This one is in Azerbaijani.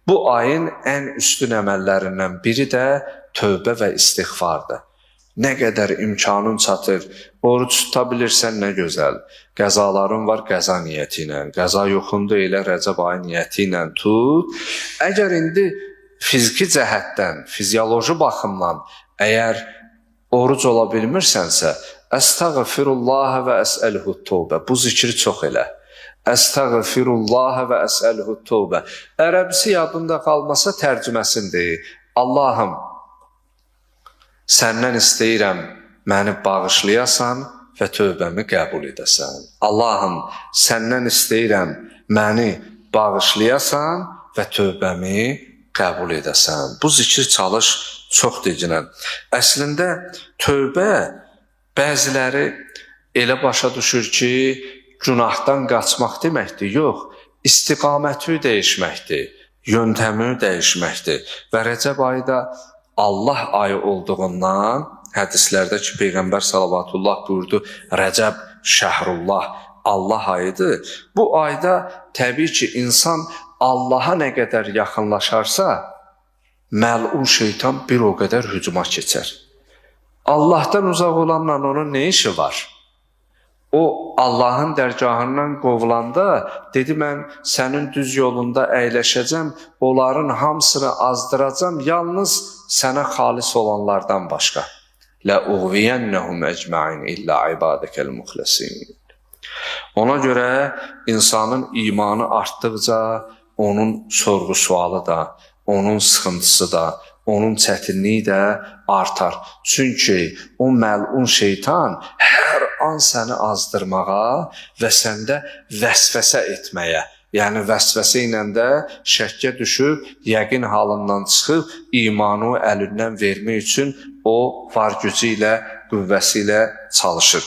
Bu ayın ən üstün əməllərindən biri də tövbə və istiğfardır. Nə qədər imkanın çatır, oruç tuta bilirsən nə gözəl. Qəzaların var qəza niyyəti ilə, qəza yoxunda elə Rəcəb ayı niyyəti ilə tut. Əgər indi fiziki cəhətdən, fizioloji baxımdan əgər oruc ola bilmirsənsə, əstəğfirullah və əsəluhu tövbə. Bu zikri çox elə. Əstəğfirullah və əsəluhu tövbə. Ərəbisi yadında qalmasa tərcüməsini deyir. Allahım, səndən istəyirəm məni bağışlayasan və tövbəmi qəbul edəsən. Allahım, səndən istəyirəm məni bağışlayasan və tövbəmi qəbul edəsən. Bu zikir çalış çox decinən. Əslində tövbə bəziləri elə başa düşür ki, günahdan qaçmaq deməkdir. Yox, istiqaməti dəyişməkdir, yöntəmi dəyişməkdir. Və Rəcəb ayı da Allah ayı olduğundan hədislərdə ki, Peyğəmbər salavatullah buyurdu, Rəcəb şəhrullah, Allah ayıdır. Bu ayda təbii ki, insan Allaha nə qədər yaxınlaşarsa, məlun şeytan bir o qədər hücuma keçər. Allahdan uzaq olanla onun nə işi var? O, Allahın dərgahından qovulanda, dedi, mən sənin düz yolunda əyləşəcəm, onların hamısını azdıracam, yalnız sənə xalis olanlardan başqa. لَأُغْوِيَنَّهُمْ أَجْمَعِينَ إِلَّا عِبَادَكَ الْمُخْلَصِينَ. Ona görə insanın imanı artdıqca, onun sorğu-sualı da, onun sıxıntısı da, onun çətinliyi də artar. Çünki o məlun şeytan hər an səni azdırmağa və səndə vəsvəsə etməyə, yəni vəsvəsə ilə də şəkkə düşüb, yəqin halından çıxıb, imanı əlindən vermək üçün o var gücü ilə, qüvvəsi ilə çalışır.